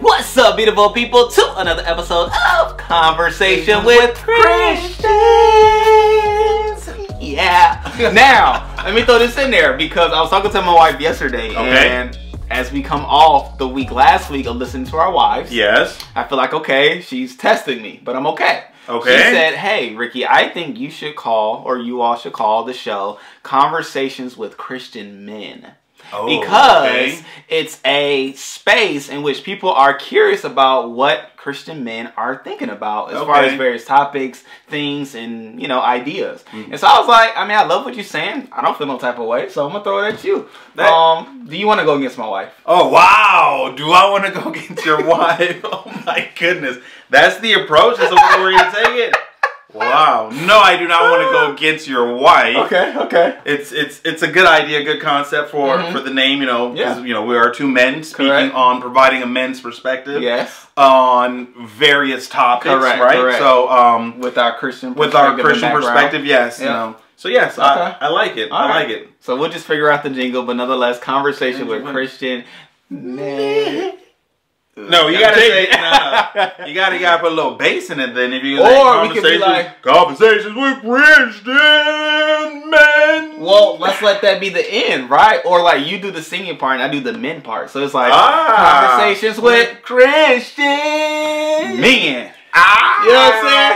What's up, beautiful people, to another episode of Conversation with Christians. Yeah. Now, let me throw this in there because I was talking to my wife yesterday, and as we come off the week last week of listening to our wives, yes, I feel like, okay, she's testing me, but I'm okay. Okay. She said, hey, Ricky, I think you should call, or you all should call the show Conversations with Christian Men. Because it's a space in which people are curious about what Christian men are thinking about as far as various topics, things, and, you know, ideas. And so I was like, I mean, I love what you're saying. I don't feel no type of way, so I'm going to throw it at you. Do you want to go against my wife? Oh, wow. Do I want to go against your wife? Oh, my goodness. That's the approach? That's the way we're going to take it? Wow. No, I do not want to go against your wife. Okay. It's a good idea, good concept for the name, you know, because you know, we are two men speaking on providing a men's perspective. Yes. On various topics, right? Correct. So with our Christian perspective, yes. You know. So yes, I like it. I like it. So we'll just figure out the jingle, but nonetheless, Conversation with Christian Men. No, you gotta say no. You gotta put a little bass in it then. If you or we could be like Conversations with Christian Men. Well, let's let that be the end, right? Or like you do the singing part and I do the men part. So it's like Conversations with Christian Men. You know what I'm saying?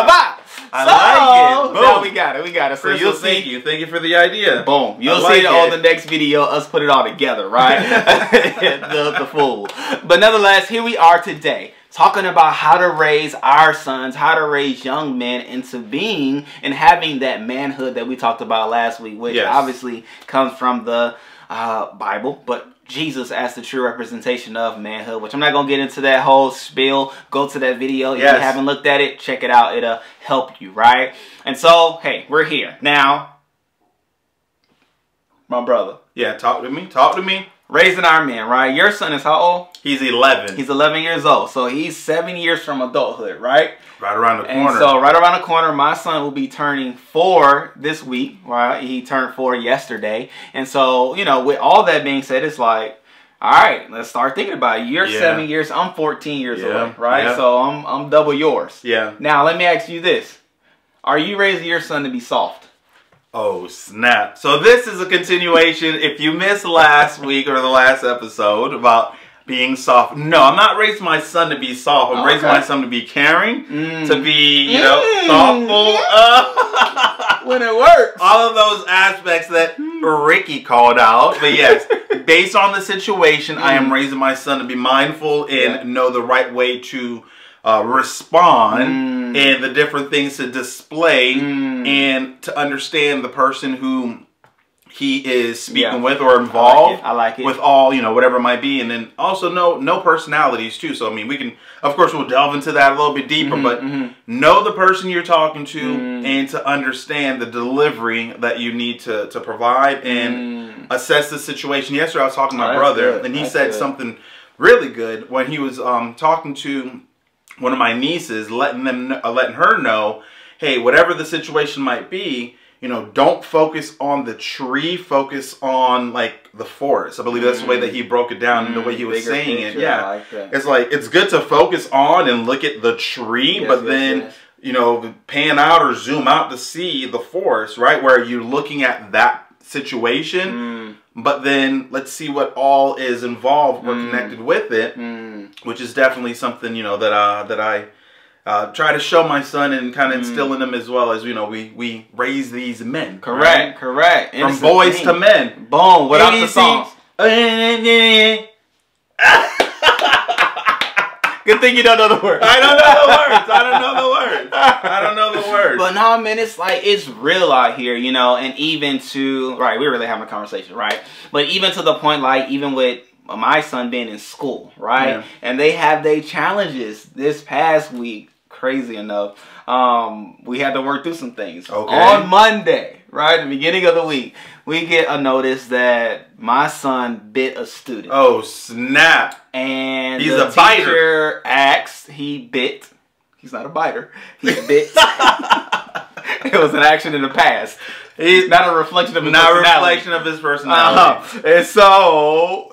Bye. I like it. Boom. Now we got it. So Crystal, thank you for the idea. Boom. You'll see it on the next video. Us put it all together, right? the fool. But nonetheless, here we are today, talking about how to raise our sons, how to raise young men into being and having that manhood that we talked about last week, which obviously comes from the Bible, but Jesus as the true representation of manhood, which I'm not going to get into that whole spiel. Go to that video. If you haven't looked at it, check it out. It'll help you, right? And so, hey, we're here. Now, my brother. Yeah, talk to me. Raising our men, right? Your son is how old? He's 11. He's 11 years old. So he's 7 years from adulthood, right? Right around the corner. And so right around the corner, my son will be turning 4 this week, right? He turned 4 yesterday. And so, you know, with all that being said, it's like, all right, let's start thinking about it. You're 7 years, I'm 14 years old, right? So I'm double yours. Yeah. Now, let me ask you this. Are you raising your son to be soft? Oh, snap. So this is a continuation. If you missed last week or the last episode about being soft. No, I'm not raising my son to be soft. I'm raising my son to be caring, to be, you know, thoughtful. When it works. All of those aspects that Ricky called out. But yes, based on the situation, I am raising my son to be mindful and know the right way to respond and the different things to display and to understand the person who he is speaking with or involved I like it. With all, you know, whatever it might be. And then also know personalities too. So, I mean, we can, of course, we'll delve into that a little bit deeper, but know the person you're talking to and to understand the delivery that you need to provide and assess the situation. Yesterday, I was talking to my brother and he said something really good when he was talking to one of my nieces, letting her know, hey, whatever the situation might be, you know, don't focus on the tree, focus on like the forest. I believe that's the way that he broke it down and the way he was saying it. Yeah. Like that. It's like, it's good to focus on and look at the tree, but then, you know, pan out or zoom out to see the forest, right? Where you're looking at that situation, but then let's see what all is involved or connected with it, which is definitely something, you know, that I try to show my son and kind of instill in him as well, as, you know, we raise these men. Correct. From boys to men. Boom, without the songs. Good thing you don't know the words. I don't know the words. But no, man, it's like, it's real out here, you know, and even to, we're really having a conversation, right? But even to the point, like, even with my son being in school, right? And they have their challenges this past week. Crazy enough, we had to work through some things. On Monday, right, the beginning of the week, we get a notice that my son bit a student. Oh, snap. And he's the a biter. Teacher asked, he bit. He's not a biter. He bit. It was an action in the past. He's not a reflection of his personality. Not a reflection of his personality. And so,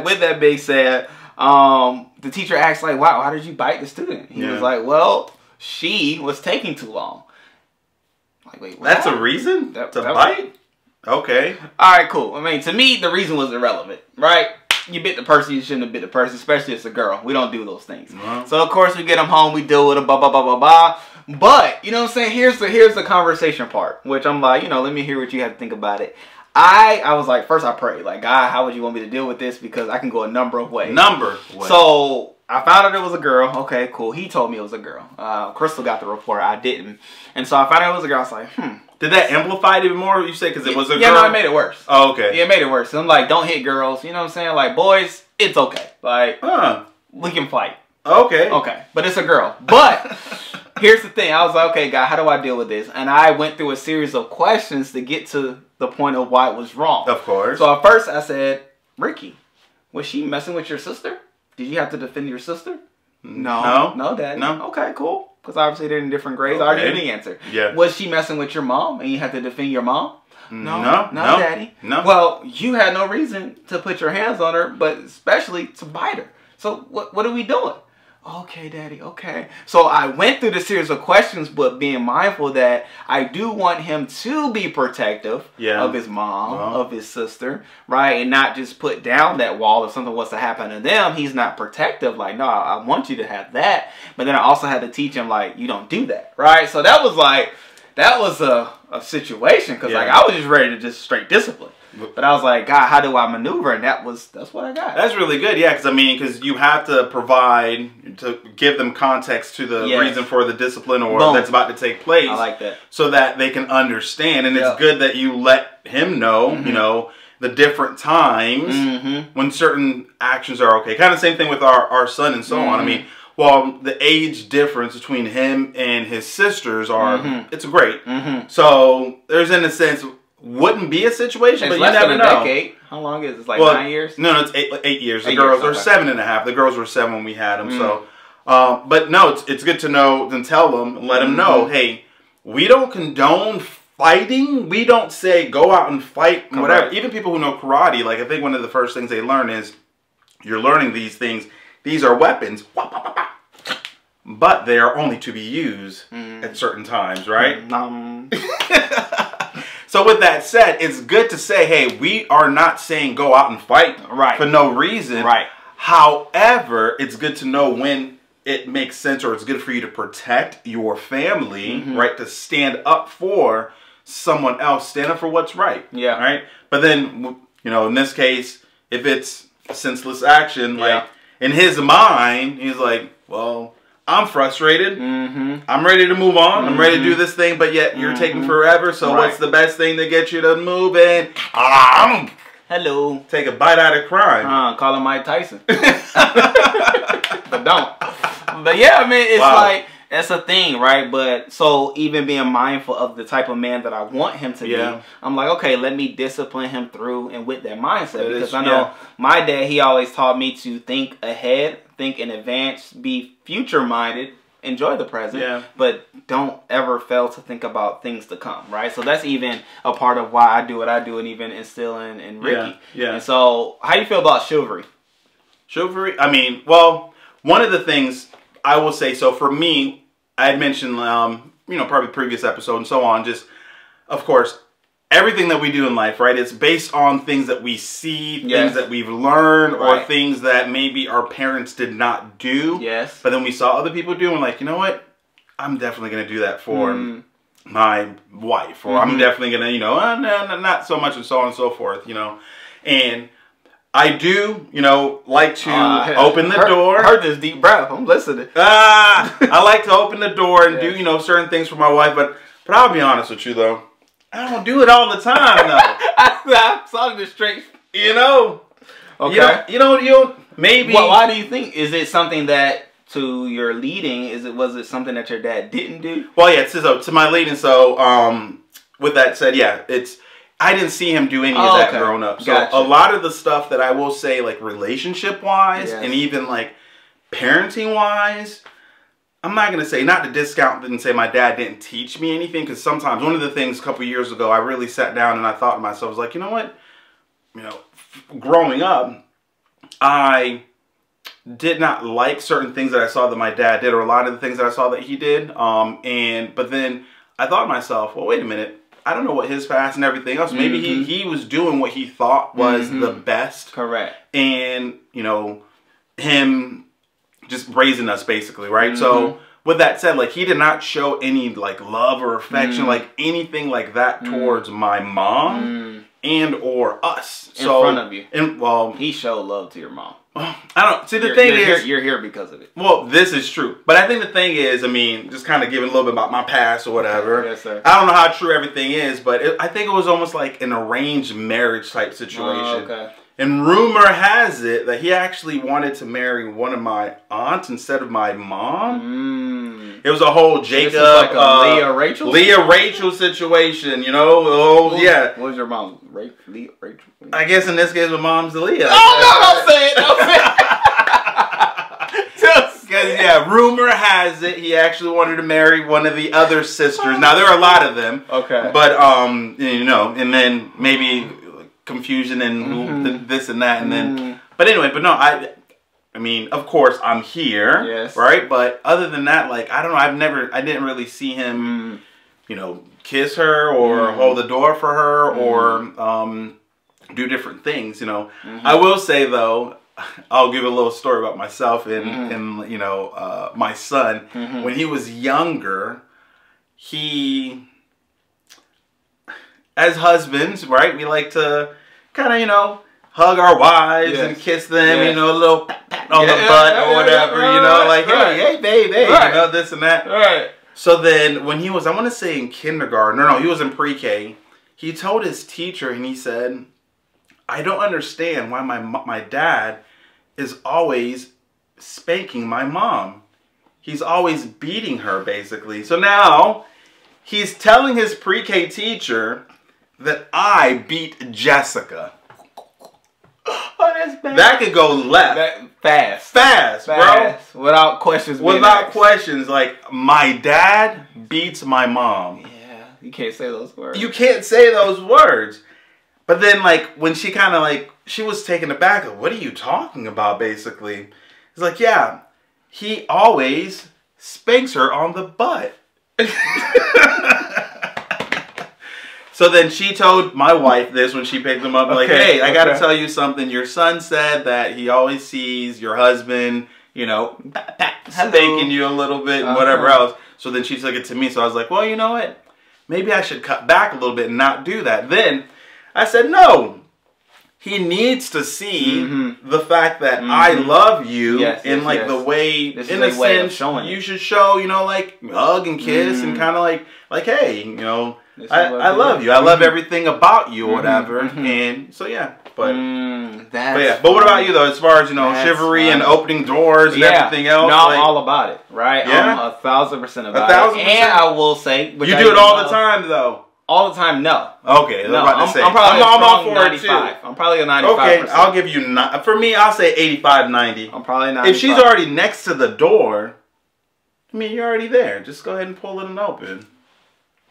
with that being said, the teacher asked, like, wow, how did you bite the student? He was like, well, she was taking too long. Like, wait, that's a reason to bite? Okay. All right, cool. I mean, to me, the reason was irrelevant, right? You bit the person, you shouldn't have bit the person, especially if it's a girl. We don't do those things. So, of course, we get them home, we deal with them, blah, blah, blah, blah, blah. But, you know what I'm saying? Here's the conversation part, which I'm like, you know, let me hear what you have to think about it. I was like, first I prayed, like, God, how would you want me to deal with this? Because I can go a number of ways. So, I found out it was a girl. Okay, cool. He told me it was a girl. Crystal got the report. I didn't. And so I found out it was a girl. I was like, Did that amplify it even more? You say because it was a girl? Yeah, no, it made it worse. Oh, okay. Yeah, it made it worse. So I'm like, don't hit girls. You know what I'm saying? Like, boys, it's okay. Like, we can fight. Okay. Okay. But it's a girl. But here's the thing. I was like, okay, God, how do I deal with this? And I went through a series of questions to get to the point of why it was wrong. Of course. So at first I said, Ricky, was she messing with your sister? Did you have to defend your sister? No. No, Dad. No. Okay, cool. Because obviously they're in different grades. I already knew the answer. Yeah. Was she messing with your mom and you had to defend your mom? No, Daddy. No. Well, you had no reason to put your hands on her, but especially to bite her. So what are we doing? Okay, Daddy, okay. So I went through the series of questions, but being mindful that I do want him to be protective of his mom, of his sister, right? And not just put down that wall if something was to happen to them. He's not protective. Like, no, I want you to have that. But then I also had to teach him, like, you don't do that, right? So that was like, that was a situation because like I was just ready to just straight discipline. But I was like, God, how do I maneuver? And that's what I got. That's really good, yeah. Because I mean, because you have to provide to give them context to the reason for the discipline or that's about to take place. I like that, so that they can understand. And it's good that you let him know, you know, the different times when certain actions are okay. Kind of same thing with our son and so on. I mean, well, the age difference between him and his sisters are it's great. So there's in a sense. Wouldn't be a situation, but you never know. Decade. How long is it? It's like 9 years? No, it's 8 years. The girls are 7.5. The girls were 7 when we had them. So, but no, it's good to know and tell them and let them know, hey, we don't condone fighting. We don't say go out and fight, whatever. Even people who know karate, like I think one of the first things they learn is you're learning these things. These are weapons, but they are only to be used at certain times, right? So with that said, it's good to say, hey, we are not saying go out and fight for no reason. However, it's good to know when it makes sense or it's good for you to protect your family, right? To stand up for someone else, stand up for what's right. Right? But then, you know, in this case, if it's a senseless action, like in his mind, he's like, well, I'm frustrated. I'm ready to move on. I'm ready to do this thing, but yet you're taking forever. So what's the best thing to get you to move in? Hello. Take a bite out of crime. Call him Mike Tyson. But don't. But yeah, I mean, it's like, that's a thing, right? But so even being mindful of the type of man that I want him to be, I'm like, okay, let me discipline him through and with that mindset. Because I know my dad, he always taught me to think ahead, think in advance, be future-minded, enjoy the present, but don't ever fail to think about things to come, right? So that's even a part of why I do what I do and even instill in Ricky. And so how do you feel about chivalry? Chivalry? I mean, well, one of the things I will say, so for me, I had mentioned, you know, probably previous episode and so on, just, of course, everything that we do in life, right, it's based on things that we see, things that we've learned, or things that maybe our parents did not do, but then we saw other people do, and like, you know what, I'm definitely going to do that for my wife, or I'm definitely going to, you know, not so much and so on and so forth, you know, and I do, you know, like to open the door. I heard this deep breath. I'm listening. I like to open the door and do, you know, certain things for my wife. But I'll be honest with you, though. I don't do it all the time, though. I saw this straight. You know. Okay. You know, maybe. Well, why do you think? Is it something that to your leading? Was it something that your dad didn't do? Well, yeah. So to my leading. So with that said, yeah, I didn't see him do any of that growing up. So a lot of the stuff that I will say, like relationship-wise and even like parenting-wise, I'm not going to say, not to discount and say my dad didn't teach me anything, because sometimes one of the things a couple years ago, I really sat down and I thought to myself, I was like, you know what? You know, growing up, I did not like certain things that I saw that my dad did, or a lot of the things that I saw that he did. But then I thought to myself, well, wait a minute. I don't know what his past and everything else. Maybe he was doing what he thought was the best. Correct. And, you know, him just raising us basically, right? So with that said, like, he did not show any like love or affection, like anything like that towards my mom and or us. In front of you. And well, he showed love to your mom. I don't see the thing is you're here because of it. Well, this is true, but I think the thing is, I mean, just kind of giving a little bit about my past or whatever. Yes, sir. I don't know how true everything is, but I think it was almost like an arranged marriage type situation. Oh, okay. And rumor has it that he actually wanted to marry one of my aunts instead of my mom. It was a whole Jacob, this is like a Leah Rachel situation, you know? Oh, yeah. What was your mom? Leah Rachel? I guess in this case, my mom's Leah. Oh, no, don't say it. Don't say it. Because, yeah, rumor has it he actually wanted to marry one of the other sisters. Now, there are a lot of them. Okay. But, you know, and then maybe confusion and this and that. And then, but anyway, but no, I mean, of course, I'm here. Yes. Right? But other than that, like, I don't know, I didn't really see him, you know, kiss her or hold the door for her or do different things, you know. I will say, though, I'll give a little story about myself and you know, my son. When he was younger, as husbands, right, we like to kind of, you know, hug our wives and kiss them, you know, a little pat on the butt or whatever, you know, like, hey, babe, hey, you know, this and that. Right. So then when he was, I want to say in kindergarten, no, he was in pre-K, he told his teacher and he said, I don't understand why my dad is always spanking my mom. He's always beating her, basically. So now he's telling his pre-K teacher that I beat Jessica. Oh, that's bad. That could go left. Fast, bro. Without questions. Without questions. Like, my dad beats my mom. Yeah, you can't say those words. You can't say those words. But then, like, when she kind of, like, she was taken aback. Like, what are you talking about, basically? It's like, yeah, he always spanks her on the butt. So then she told my wife this when she picked him up. Like, hey, I got to tell you something. Your son said that he always sees your husband, you know, spanking you a little bit and whatever else. So then she took it to me. So I was like, well, you know what? Maybe I should cut back a little bit and not do that. Then I said, no. He needs to see the fact that I love you in like the way, in a sense, you should show, you know, like hug and kiss and kind of like, hey, you know, I love you. I love everything about you or whatever. And so, yeah. But what about you, though, as far as, you know, chivalry and opening doors and everything else? No, I'm all about it, right? Yeah? I'm 1,000% about it. And I will say... You do it all the time, though. All the time, no. Okay, no, I'm probably I'm all for 95. I'm probably a 95%. Okay, I'll give you... For me, I'll say 85, 90. I'm probably 95. If she's already next to the door, I mean, you're already there. Just go ahead and pull it and open.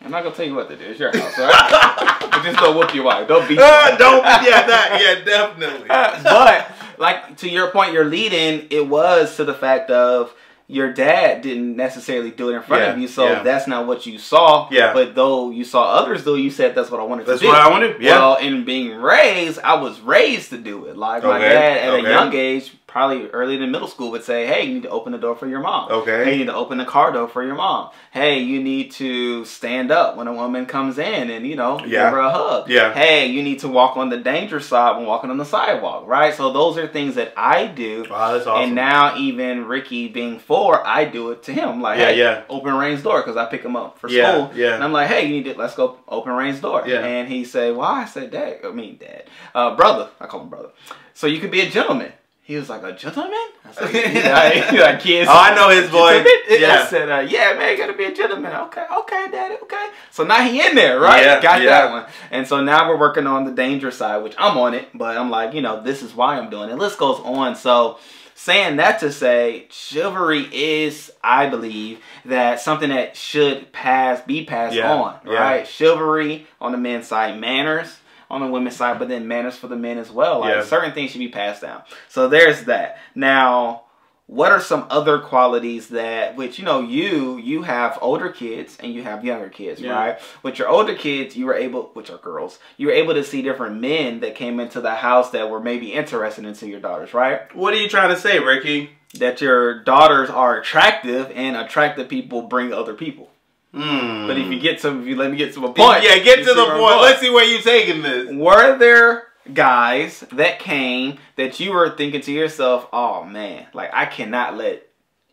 I'm not going to tell you what to do. It's your house, right? But just don't whoop your wife. Don't beat your wife. Yeah, definitely. But, like, to your point, your lead-in, it was to the fact of your dad didn't necessarily do it in front of you, so that's not what you saw. Yeah. But though you saw others do, you said that's what I wanted to do. That's what I wanted. Yeah. Well, in being raised, I was raised to do it. Like my dad at a young age, probably early in middle school, would say, "Hey, you need to open the door for your mom. Okay. Hey, you need to open the car door for your mom. Hey, you need to stand up when a woman comes in and, you know, give her a hug. Yeah. Hey, you need to walk on the danger side when walking on the sidewalk, right? So those are things that I do. Wow, that's awesome. And now even Ricky being 4, I do it to him. Like, hey, open Rain's door, because I pick him up for school. Yeah. And I'm like, hey, you need to, let's go open Rain's door. Yeah. And he said, why? I said, Dad. Brother. I call him brother. So you could be a gentleman. He was like, a gentleman? I said, like kids. Oh, I know his voice. Yeah. I said, yeah, man, you gotta be a gentleman. Okay, Daddy, okay. So now he in there, right? Yeah, got that one. And so now we're working on the danger side, which I'm on it, but I'm like, you know, this is why I'm doing it. List goes on. So saying that to say, chivalry is, I believe, that something that should be passed on, right? Chivalry on the men's side, manners on the women's side, but then manners for the men as well. Like certain things should be passed down. So there's that. Now, what are some other qualities that, which, you know, you have older kids and you have younger kids, right? With your older kids, you were able, which are girls, you were able to see different men that came into the house that were maybe interested into your daughters, right? What are you trying to say, Ricky? That your daughters are attractive, and attractive people bring other people. But if you let me get to a point. Yeah, get to the point. Let's see where you're taking this. Were there guys that came that you were thinking to yourself, oh man, like I cannot let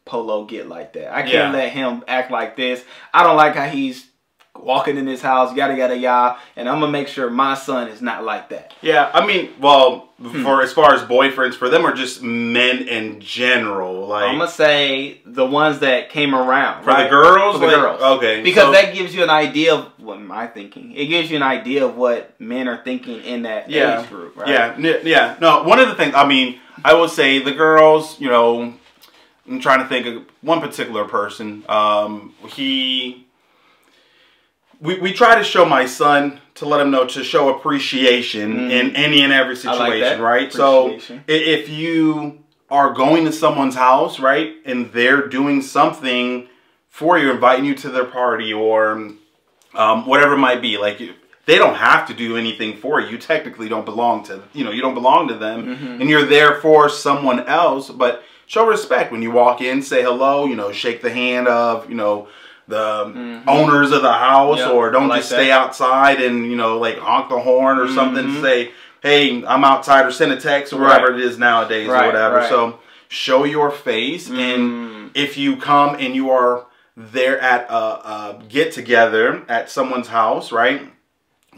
Polo get like that. I can't let him act like this. I don't like how he's walking in this house, yada yada yada, and I'm gonna make sure my son is not like that. Yeah, I mean, well, for as far as boyfriends, for them or just men in general, like I'm gonna say the ones that came around for the girls, for the girls, okay, because that gives you an idea of what my thinking. It gives you an idea of what men are thinking in that age group, right? Yeah. No, one of the things, I mean, I will say the girls, you know, I'm trying to think of one particular person. We try to show my son, to let him know, to show appreciation in any and every situation, right? So if you are going to someone's house, right, and they're doing something for you, inviting you to their party or whatever it might be, like they don't have to do anything for you. You technically don't belong to, you know, you don't belong to them, and you're there for someone else. But show respect when you walk in, say hello, you know, shake the hand of, you know, the owners of the house, or don't just stay outside and, you know, like honk the horn or something to say, hey, I'm outside, or send a text or whatever it is nowadays or whatever. So show your face, and if you come and you are there at a get-together at someone's house, right,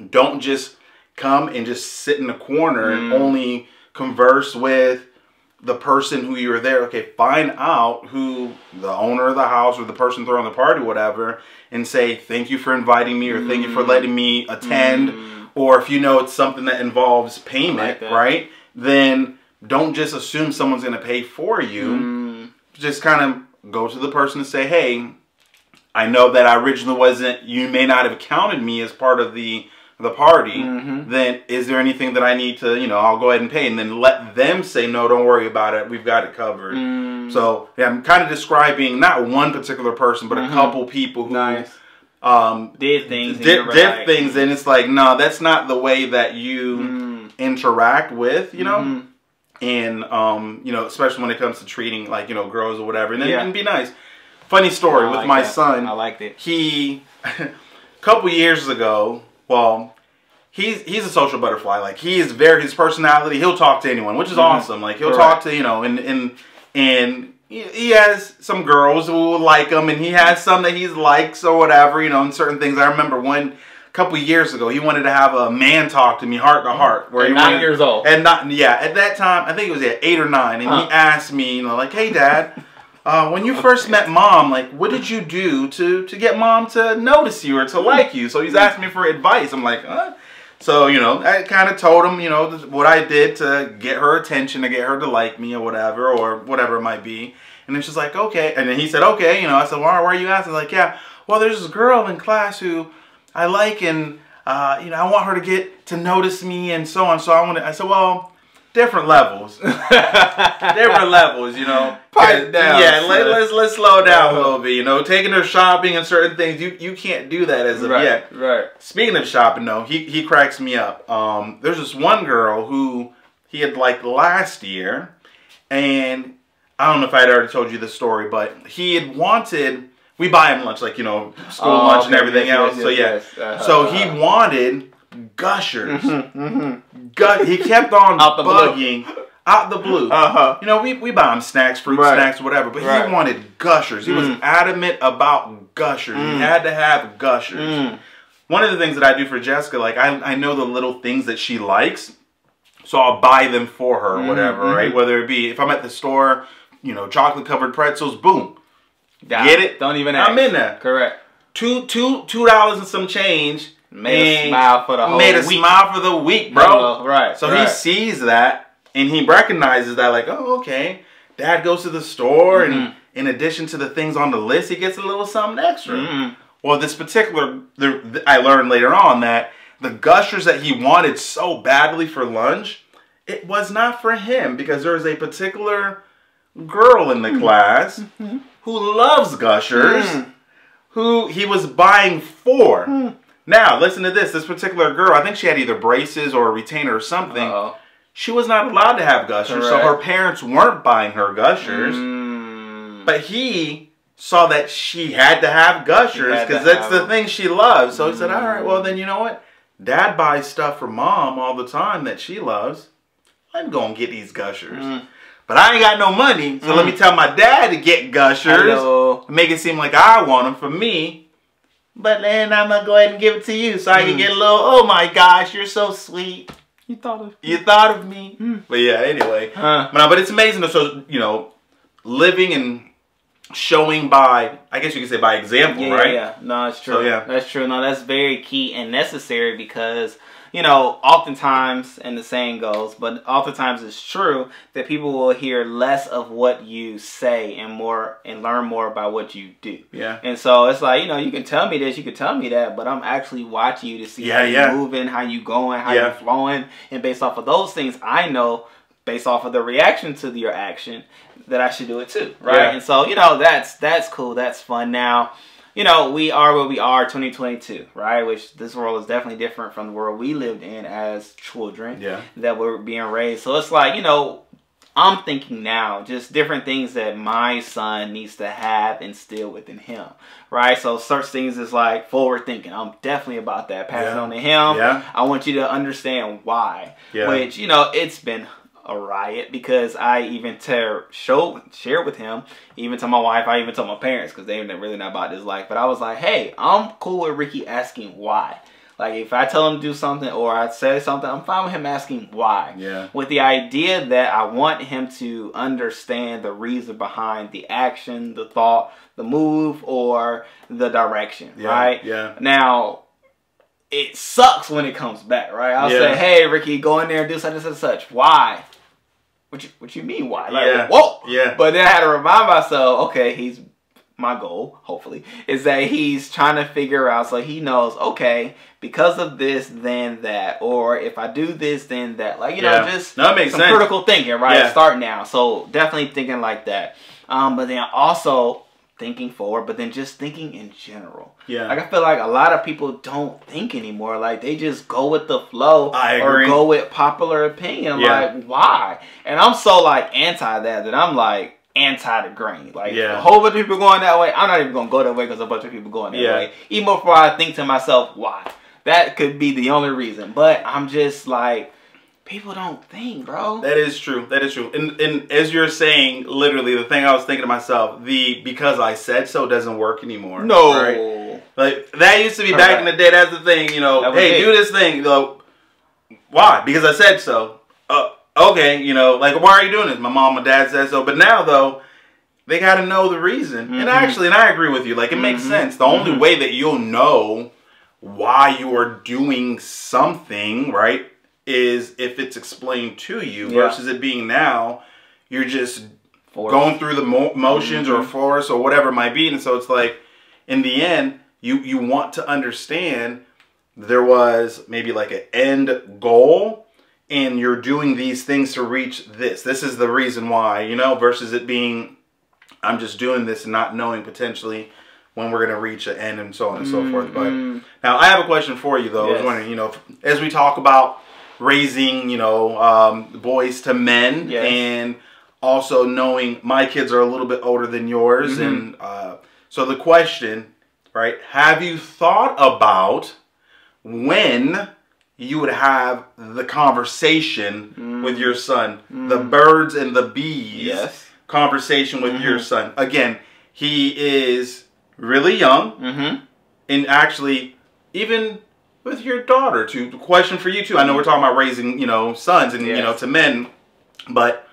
don't just come and just sit in the corner and only converse with the person who you're there. Okay, find out who the owner of the house or the person throwing the party, whatever, and say thank you for inviting me, or thank you for letting me attend. Or if you know it's something that involves payment, right, then don't just assume someone's going to pay for you. Just kind of go to the person and say, hey, I know that I originally wasn't, you may not have counted me as part of the party, then is there anything that I need to, you know, I'll go ahead and pay, and then let them say, no, don't worry about it, we've got it covered. So yeah, I'm kind of describing not one particular person, but a couple people who did things, and it's like, no, that's not the way that you interact with, you know, and you know, especially when it comes to treating, like, you know, girls or whatever, and then and be nice. Funny story with my son. I liked it. He a couple years ago, well, he's a social butterfly. Like, he is his personality, he'll talk to anyone, which is awesome. Like, he'll talk to, you know, and he has some girls who like him, and he has some that he likes or whatever, you know, and certain things. I remember a couple years ago, he wanted to have a man talk to me heart to heart. Where he 9 years old. And at that time, I think it was at 8 or 9, and he asked me, you know, like, hey, Dad, when you first met Mom, like, what did you do to get Mom to notice you or to like you? So he's asking me for advice. I'm like, huh? So, you know, I kind of told him, you know, what I did to get her attention, to get her to like me or whatever it might be. And then she's like, okay. And then he said, okay. You know, I said, well, why are you asking? Like, yeah, well, there's this girl in class who I like, and, you know, I want her to get to notice me and so on. So I said, well, different levels. Different levels, you know. Pipe down. Yeah, let's slow down a little bit, you know. Taking her shopping and certain things, you can't do that as of yet. Right. Speaking of shopping, though, he cracks me up. There's this one girl who he had liked last year, and I don't know if I had already told you this story, but he had wanted, we buy him lunch, like, you know, school lunch and everything else. So yeah, so he wanted Gushers. He kept on bugging out the blue. You know, we buy him snacks, fruit snacks, whatever, but he wanted Gushers. He was adamant about Gushers. He had to have Gushers. One of the things that I do for Jessica, like, I know the little things that she likes, so I'll buy them for her or whatever, right? Whether it be, if I'm at the store, you know, chocolate covered pretzels, boom. Get it? Don't even ask. I'm in there. Correct. $2 and some change. Made a smile for the whole week. Smile for the week, bro. Right. So he sees that, and he recognizes that, like, oh, okay. Dad goes to the store, and in addition to the things on the list, he gets a little something extra. Well, this particular, I learned later on that the gushers that he wanted so badly for lunch, it was not for him, because there was a particular girl in the class who loves gushers, who he was buying for. Now, listen to this. This particular girl, I think she had either braces or a retainer or something. She was not allowed to have gushers, so her parents weren't buying her gushers. But he saw that she had to have gushers because that's the thing she loves. So he said, all right, well, then you know what? Dad buys stuff for Mom all the time that she loves. I'm going to get these gushers. But I ain't got no money, so let me tell my dad to get gushers. Make it seem like I want them for me. But then I'm going to go ahead and give it to you so I can get a little, oh my gosh, you're so sweet. You thought of me. But yeah, anyway. But it's amazing. So, you know, living and showing by, I guess you could say by example, right? Yeah, no, it's true. So, yeah. That's true. No, that's very key and necessary because, you know, oftentimes, and the saying goes, but oftentimes it's true that people will hear less of what you say and more and learn more about what you do. Yeah. And so it's like, you know, you can tell me this, you can tell me that, but I'm actually watching you to see how you're moving, how you going, how you're flowing. And based off of those things, I know, based off of the reaction to your action, that I should do it too, right? And so, you know, that's cool, that's fun. Now, you know, we are where we are, 2022, right? Which this world is definitely different from the world we lived in as children that were being raised. So it's like, you know, I'm thinking now just different things that my son needs to have instilled within him, right? So such things as like forward thinking. I'm definitely about that. Pass it on to him. I want you to understand why, which, you know, it's been a riot because I even shared with him, even to my wife, I even told my parents because they're really not about this life. But I was like, hey, I'm cool with Ricky asking why. Like if I tell him to do something or I say something, I'm fine with him asking why. With the idea that I want him to understand the reason behind the action, the thought, the move, or the direction, right? Now, it sucks when it comes back, right? I'll say, hey, Ricky, go in there and do such and such and such. Why? What you mean why? Like, whoa. But then I had to remind myself, okay, my goal, hopefully, is that he's trying to figure out so he knows, okay, because of this, then that. Or if I do this, then that. Like, you know, just some critical thinking, right? Start now. So definitely thinking like that. But then also thinking forward, but then just thinking in general. Like I feel like a lot of people don't think anymore. Like they just go with the flow or go with popular opinion. Like why? And I'm so like anti that I'm like anti the grain. Like a whole bunch of people going that way. I'm not even gonna go that way because a bunch of people going that way. Even before I think to myself, why? That could be the only reason. But I'm just like, people don't think, bro. That is true. That is true. And as you're saying, literally, the thing I was thinking to myself, because I said so doesn't work anymore. No. Right? Like, that used to be back in the day. That's the thing, you know. Hey, do this thing. You know, why? Because I said so. Okay, you know, like, why are you doing this? My mom and dad said so. But now, though, they got to know the reason. And actually, and I agree with you. Like, it makes sense. The only way that you'll know why you are doing something, right, is if it's explained to you versus it being now you're just going through the motions or force or whatever it might be. And so it's like in the end you want to understand there was maybe like an end goal and you're doing these things to reach this is the reason why, you know, versus it being I'm just doing this and not knowing potentially when we're going to reach an end and so on and so forth. But now I have a question for you though. I was wondering, you know, as we talk about raising, you know, boys to men and also knowing my kids are a little bit older than yours. And so the question, right, have you thought about when you would have the conversation with your son, the birds and the bees conversation with your son? Again, he is really young and actually even with your daughter too. The question for you too. I know we're talking about raising, you know, sons and you know to men, but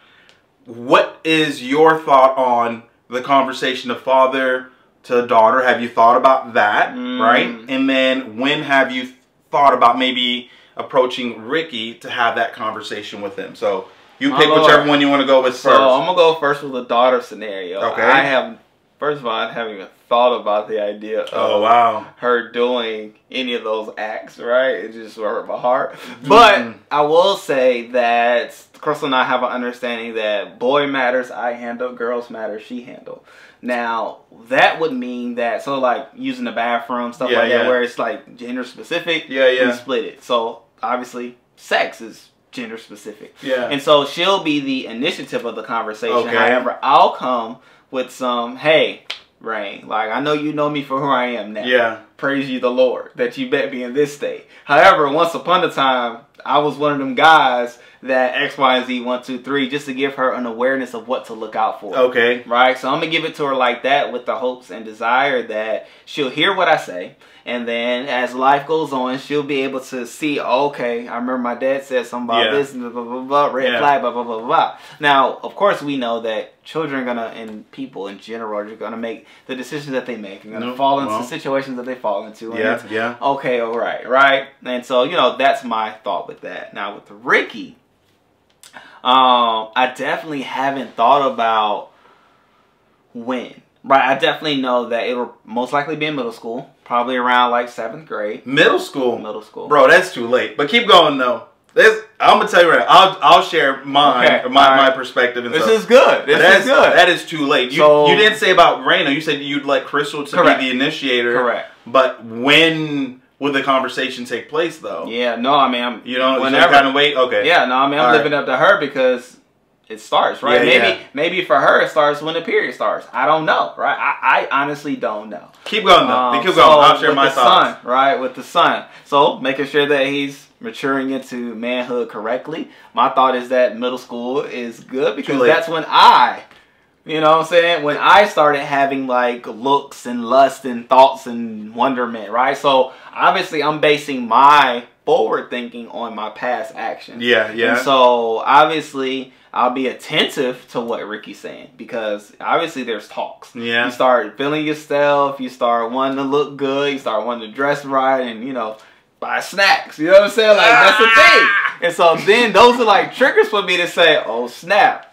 what is your thought on the conversation of father to daughter? Have you thought about that, right? And then when have you thought about maybe approaching Ricky to have that conversation with him? So you pick whichever one you want to go with first. So I'm gonna go first with the daughter scenario. Okay. I have First of all, I haven't even thought about the idea of her doing any of those acts, right? It just hurt my heart. But I will say that Crystal and I have an understanding that boy matters, I handle, girls matter, she handle. Now, that would mean that, so like using the bathroom, stuff like that, where it's like gender specific, we split it. So obviously, sex is gender specific. And so she'll be the initiative of the conversation. However, I'll come with some, hey, Rain, like, I know you know me for who I am now. Praise you the Lord that you met me in this state. However, once upon a time, I was one of them guys that X, Y, Z, 1, 2, 3, just to give her an awareness of what to look out for. Right? So I'm going to give it to her like that with the hopes and desire that she'll hear what I say. And then as life goes on, she'll be able to see, okay, I remember my dad said something about this, blah, blah, blah, blah, red flag, blah, blah, blah, blah. Now, of course, we know that children are going to, and people in general, are going to make the decisions that they make. They're going to fall into situations that they fall into. And okay, all right, right? And so, you know, that's my thought with that. Now, with Ricky, I definitely haven't thought about when. Right, I definitely know that it'll most likely be in middle school, probably around like 7th grade. Middle school? Middle school. Bro, that's too late. But keep going though. I'm gonna tell you right now, I'll share mine, my perspective and this stuff. Is good. This is good. That is too late. You didn't say about Raina. You said you'd like Crystal to be the initiator. Correct. But when would the conversation take place though? Yeah, no, I mean, you know, whenever. Kind of wait. Okay. Yeah, no, I mean, I'm living up to her because it starts, right? Maybe for her it starts when the period starts. I don't know, right? I honestly don't know. Keep going though. Keep going. I'll share my thoughts. Son, right, with the son. So making sure that he's maturing into manhood correctly. My thought is that middle school is good because that's when you know what I'm saying? When I started having like looks and lust and thoughts and wonderment, right? So obviously I'm basing my forward thinking on my past actions. And so obviously I'll be attentive to what Ricky's saying because obviously there's talks. You start feeling yourself, you start wanting to look good, you start wanting to dress right, and you know, buy snacks. You know what I'm saying? Like that's the thing. And so then those are like triggers for me to say, oh snap.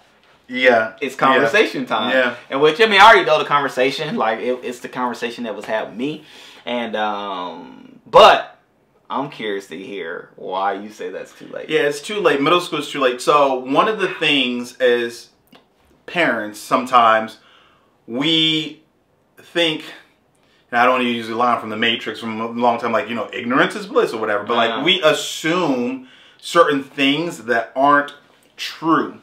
It's conversation time. And which, I mean, I already know the conversation. Like it's the conversation that was had with me. And but I'm curious to hear why you say that's too late. Yeah, it's too late. Middle school is too late. So one of the things as parents, sometimes we think, and I don't want to use the line from The Matrix from a long time, like, you know, ignorance is bliss or whatever. But like we assume certain things that aren't true.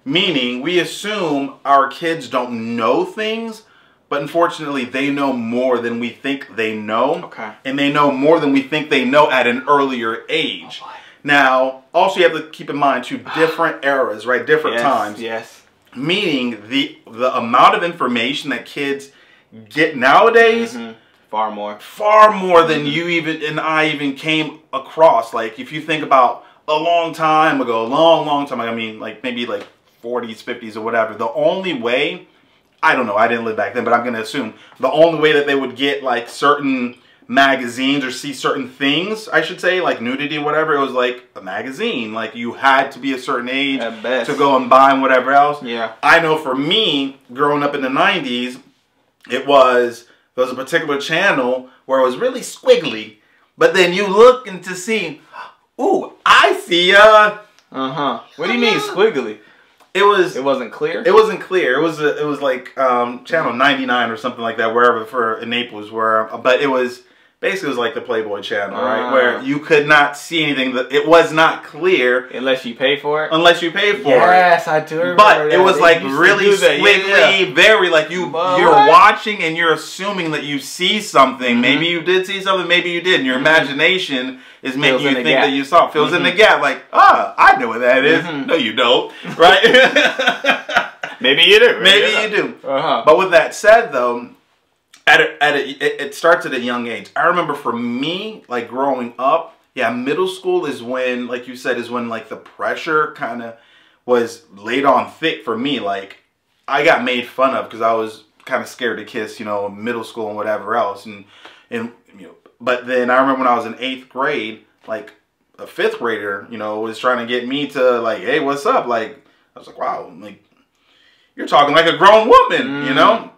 Meaning we assume our kids don't know things, but unfortunately they know more than we think they know. And they know more than we think they know at an earlier age. Now, also you have to keep in mind too, different eras, right? Different times. Meaning the amount of information that kids get nowadays, far more than you even and I even came across. Like if you think about a long time ago, long time ago, I mean like maybe like 40s, 50s or whatever, the only way, I don't know, I didn't live back then, but I'm going to assume the only way that they would get like certain magazines or see certain things, I should say, like nudity or whatever, it was like a magazine. Like you had to be a certain age to go and buy and whatever else. I know for me, growing up in the 90s, there was a particular channel where it was really squiggly, but then you look and to see, ooh, I see, what do you mean squiggly? It wasn't clear? It wasn't clear. It was like channel 99 or something like that, wherever in Naples, but it was basically like the Playboy channel, right? Where you could not see anything. It was not clear unless you pay for it. Unless you paid for it. Yes, I do remember But it was like really squiggly, very like you're watching and you're assuming that you see something. Maybe you did see something, maybe you didn't. Your imagination is making you think that you saw it. Fills in the gap, like, I know what that is. No, you don't, right? Maybe you do. Maybe you do. But with that said, though, it starts at a young age. I remember for me, like growing up, middle school is when, like you said, is when like the pressure kind of was laid on thick for me. Like I got made fun of because I was kind of scared to kiss, you know, middle school and whatever else, and you know. But then I remember when I was in 8th grade, like a 5th grader, you know, was trying to get me to like, hey, what's up? Like I was like, wow, like you're talking like a grown woman, you know.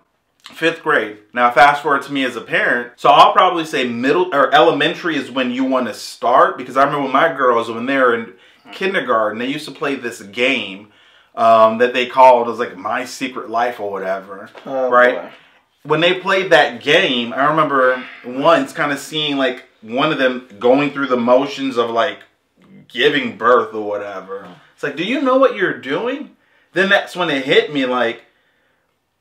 5th grade. Now fast forward to me as a parent. So I'll probably say middle or elementary is when you want to start, because I remember when my girls, when they were in kindergarten, they used to play this game that they called, it was like My Secret Life or whatever, right? Boy. When they played that game, I remember once kind of seeing like one of them going through the motions of like giving birth or whatever. It's like, do you know what you're doing? Then that's when it hit me, like,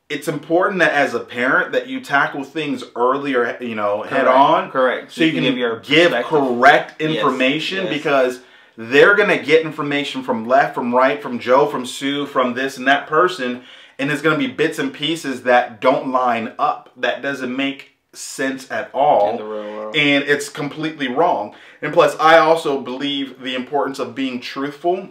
it's important that as a parent that you tackle things earlier, you know, head on. Correct. So you can give correct information, yes. Because they're going to get information from left, from right, from Joe, from Sue, from this and that person. And it's going to be bits and pieces that don't line up. That doesn't make sense at all. In the real world. And it's completely wrong. And plus, I also believe the importance of being truthful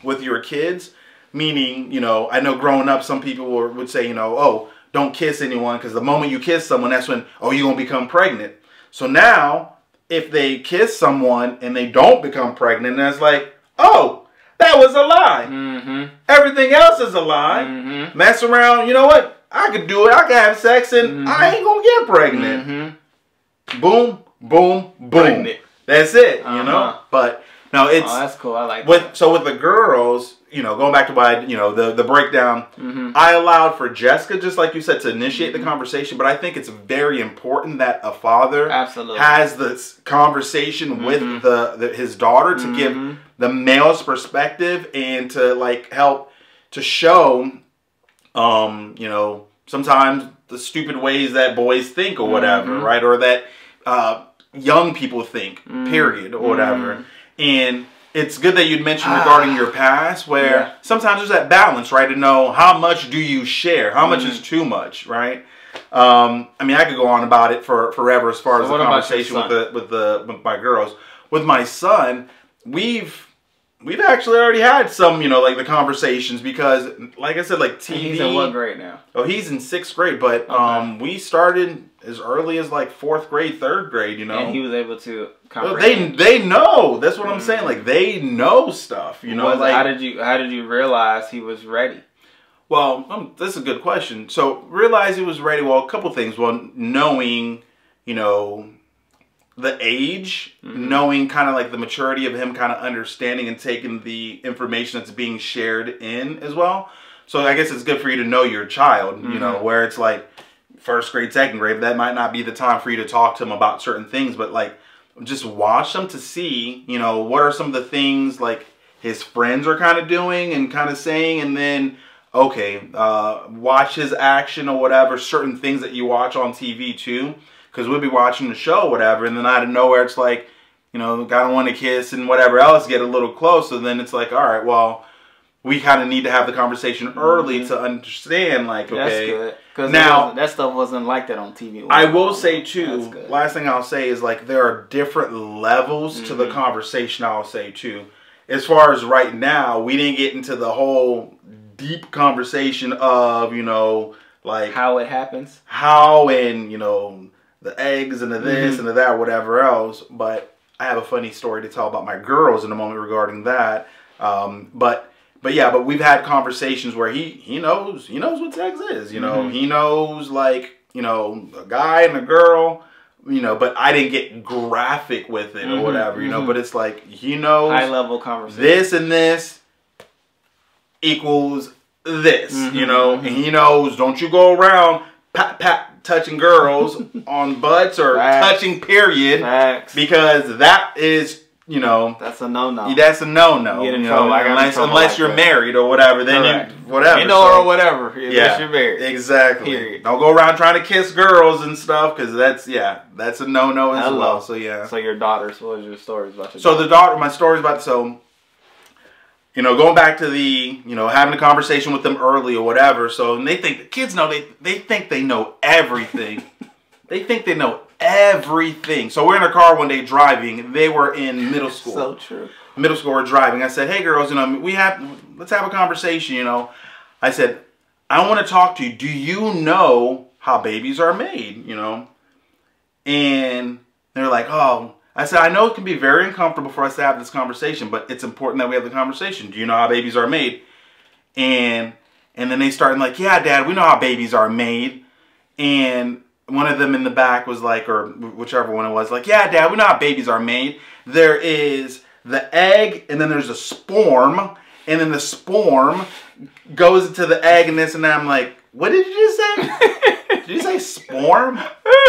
with your kids. Meaning, you know, I know growing up, some people would say, you know, oh, don't kiss anyone, because the moment you kiss someone, that's when, oh, you're going to become pregnant. So now, if they kiss someone and they don't become pregnant, that's like, oh, that was a lie. Everything else is a lie. Mess around, you know what? I could do it. I could have sex and I ain't going to get pregnant. Boom, boom, boom. Pregnant. That's it, you know? But no, it's... Oh, that's cool. I like that. So with the girls, you know, going back to why, you know, the breakdown, I allowed for Jessica, just like you said, to initiate the conversation. But I think it's very important that a father has this conversation with his daughter to give the male's perspective and to, like, help to show, you know, sometimes the stupid ways that boys think or whatever, right? Or that young people think, period, or whatever. And it's good that you'd mentioned regarding your past, where sometimes there's that balance, right? To know how much do you share, how much is too much, right? I mean, I could go on about it forever as far as the conversation with my girls. With my son, we've actually already had some, you know, like the conversations, because, like I said, like TV. He's in what grade now? Oh, he's in 6th grade, but we started as early as like 4th grade, 3rd grade, you know. And he was able to comprehend. They know. That's what I'm saying. Like, they know stuff, you know. Like, how did you realize he was ready? Well, that's a good question. So, realize he was ready. Well, a couple things. Well, knowing, you know, the age, knowing kind of like the maturity of him kind of understanding and taking the information that's being shared in as well. So I guess it's good for you to know your child, you know, where it's like 1st grade, 2nd grade, that might not be the time for you to talk to him about certain things, but like just watch them to see, you know, what are some of the things like his friends are kind of doing and kind of saying, and then, okay, watch his action or whatever, certain things that you watch on TV too. Because we'll be watching the show or whatever, and then out of nowhere it's like, you know, gotta want to kiss and whatever else, get a little closer. Then it's like, all right, well, we kind of need to have the conversation early to understand, like, okay. That's good. Because now, that stuff wasn't like that on TV. I will say, too, last thing I'll say is, like, there are different levels to the conversation, I'll say, too. As far as right now, we didn't get into the whole deep conversation of, you know, like... how it happens. How and, you know... the eggs and the this and the that, whatever else. But I have a funny story to tell about my girls in a moment regarding that. But yeah, but we've had conversations where he knows what sex is. You know, he knows, like, you know, a guy and a girl. You know, but I didn't get graphic with it or whatever. You know, but it's like he knows high level conversation. This and this equals this. You know, and he knows. Don't you go around pat touching girls on butts or touching period, because that is, you know, that's a no-no. That's a no-no. You know, unless you're married or whatever, then whatever. You know, or whatever. Unless you're married. Exactly. Period. Don't go around trying to kiss girls and stuff, because that's a no-no as well. So yeah. So your daughters, what was your stories about? My stories about you know, going back to the, you know, having a conversation with them early or whatever. So, and they think, the kids know, they think they know everything. They think they know everything. So we're in a car one day driving. They were in middle school. So true. Middle school, we're driving. I said, hey girls, you know, let's have a conversation, you know. I said, I want to talk to you. Do you know how babies are made, you know? And they're like, oh. I said, I know it can be very uncomfortable for us to have this conversation, but it's important that we have the conversation. Do you know how babies are made? And then they started like, yeah, Dad, we know how babies are made. And one of them in the back was like, or whichever one it was, like, yeah, Dad, we know how babies are made. There is the egg, and then there's a sporm, and then the sporm goes into the egg and this and that. I'm like, what did you just say? Did you say sporm?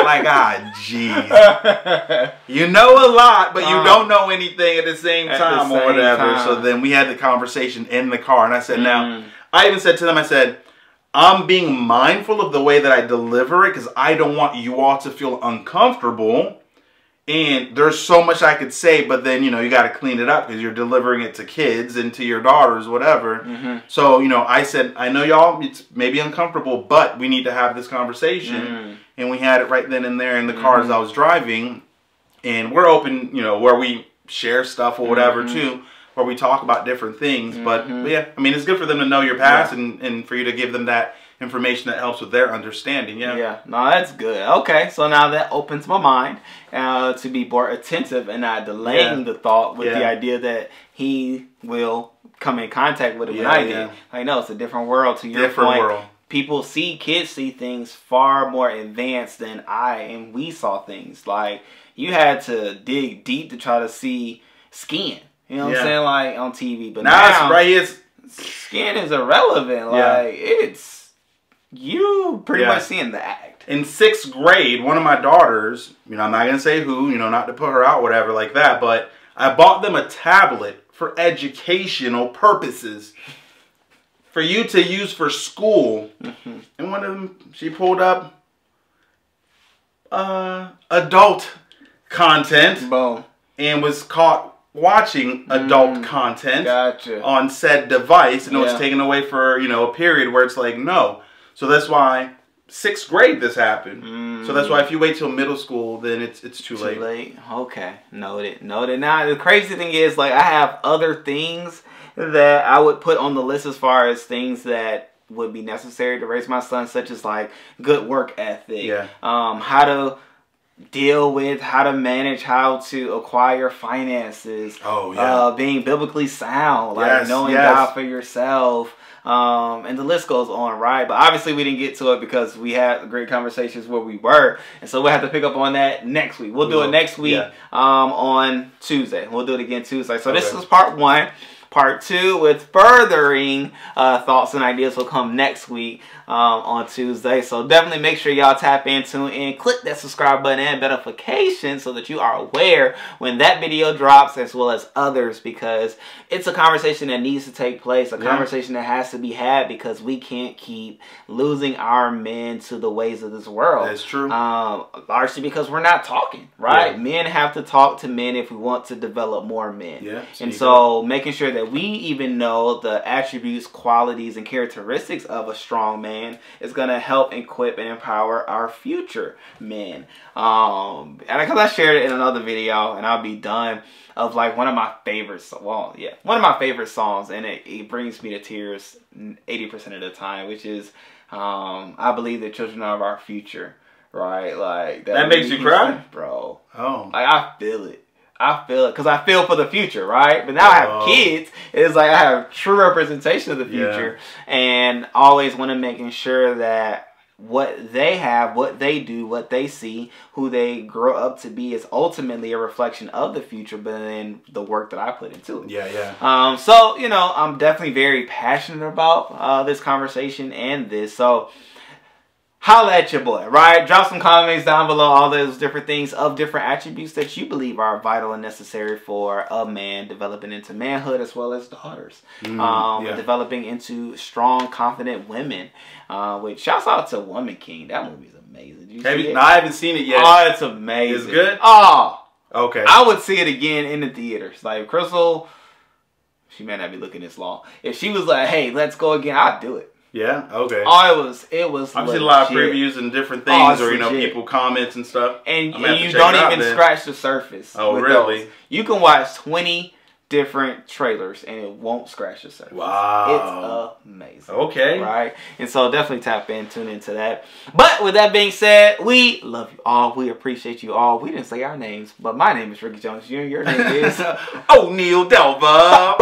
Like, jeez. You know a lot, but you don't know anything at the same time or whatever. So then we had the conversation in the car, and I said, now, I even said to them, I said, I'm being mindful of the way that I deliver it because I don't want you all to feel uncomfortable. And there's so much I could say, but then, you know, you got to clean it up because you're delivering it to kids and to your daughters, whatever. So, you know, I said, I know y'all, it's maybe uncomfortable, but we need to have this conversation. And we had it right then and there in the car as I was driving. And we're open, you know, where we share stuff or whatever too, where we talk about different things. But yeah, I mean, it's good for them to know your past and for you to give them that information that helps with their understanding. Yeah, no, that's good. Okay, so now that opens my mind to be more attentive and not delaying the thought with the idea that he will come in contact with it when I do. I know it's a different world. To your point, people see, kids see things far more advanced than we saw things. Like, you had to dig deep to try to see skin. You know what I'm saying? Like, on TV. But now it's right here. Skin is irrelevant. Like, it's you pretty much seeing the act. In 6th grade, one of my daughters, you know, I'm not going to say who, you know, not to put her out, whatever like that, but I bought them a tablet for educational purposes for you to use for school. And one of them, she pulled up adult content. Boom. And was caught watching adult content on said device, and it was taken away for, you know, a period where it's like, no. So that's why 6th grade this happened. So that's why if you wait till middle school, then it's too late. Too late. Okay. Noted. Now the crazy thing is, like, I have other things that I would put on the list as far as things that would be necessary to raise my son, such as like good work ethic, how to deal with, how to manage, how to acquire finances, being biblically sound, like knowing God for yourself. And the list goes on, right? But obviously we didn't get to it because we had great conversations where we were. And so we'll have to pick up on that next week. We'll do it next week on Tuesday. We'll do it again Tuesday. So this is part 1. Part 2 with furthering thoughts and ideas will come next week on Tuesday. So definitely make sure y'all tap in, tune in, click that subscribe button and notification so that you are aware when that video drops, as well as others, because it's a conversation that needs to take place, a conversation that has to be had, because we can't keep losing our men to the ways of this world. That's true. Largely because we're not talking, right? Men have to talk to men if we want to develop more men. And so making sure that we even know the attributes, qualities, and characteristics of a strong man is going to help equip and empower our future men. And because I shared it in another video, and I'll be done, of like one of my favorite, one of my favorite songs, and it brings me to tears 80% of the time, which is I believe the children are our future, right? Like that makes you cry, bro. Like I feel it. I feel it because I feel for the future, right? But now I have kids. It's like I have true representation of the future, and always want to making sure that what they have, what they do, what they see, who they grow up to be is ultimately a reflection of the future, but then the work that I put into it. So, you know, I'm definitely very passionate about this conversation and this. So holla at your boy, right? Drop some comments down below, all those different things of different attributes that you believe are vital and necessary for a man developing into manhood, as well as daughters. Developing into strong, confident women. Which shouts out to Woman King. That movie's amazing. Did you see it? No, I haven't seen it yet. Oh, it's amazing. It's good? Oh. Okay. I would see it again in the theaters. Like, Crystal, she may not be looking this long. If she was like, hey, let's go again, I'd do it. Yeah. Okay. Oh, it was. I've seen a lot of previews and different things, or you know, people comments and stuff. And you don't even scratch the surface. Oh, really? Those. You can watch 20 different trailers and it won't scratch the surface. Wow. It's amazing. things. Okay. Right? And so definitely tap in, tune into that. But with that being said, we love you all. We appreciate you all. We didn't say our names, but my name is Ricky Jones Jr. Your name is O'Neal Delva.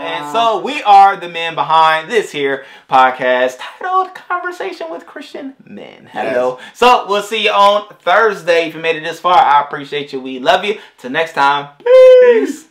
And so we are the men behind this here podcast titled Conversation with Christian Men. Hello. Yes. So we'll see you on Thursday. If you made it this far, I appreciate you. We love you. Till next time. Peace.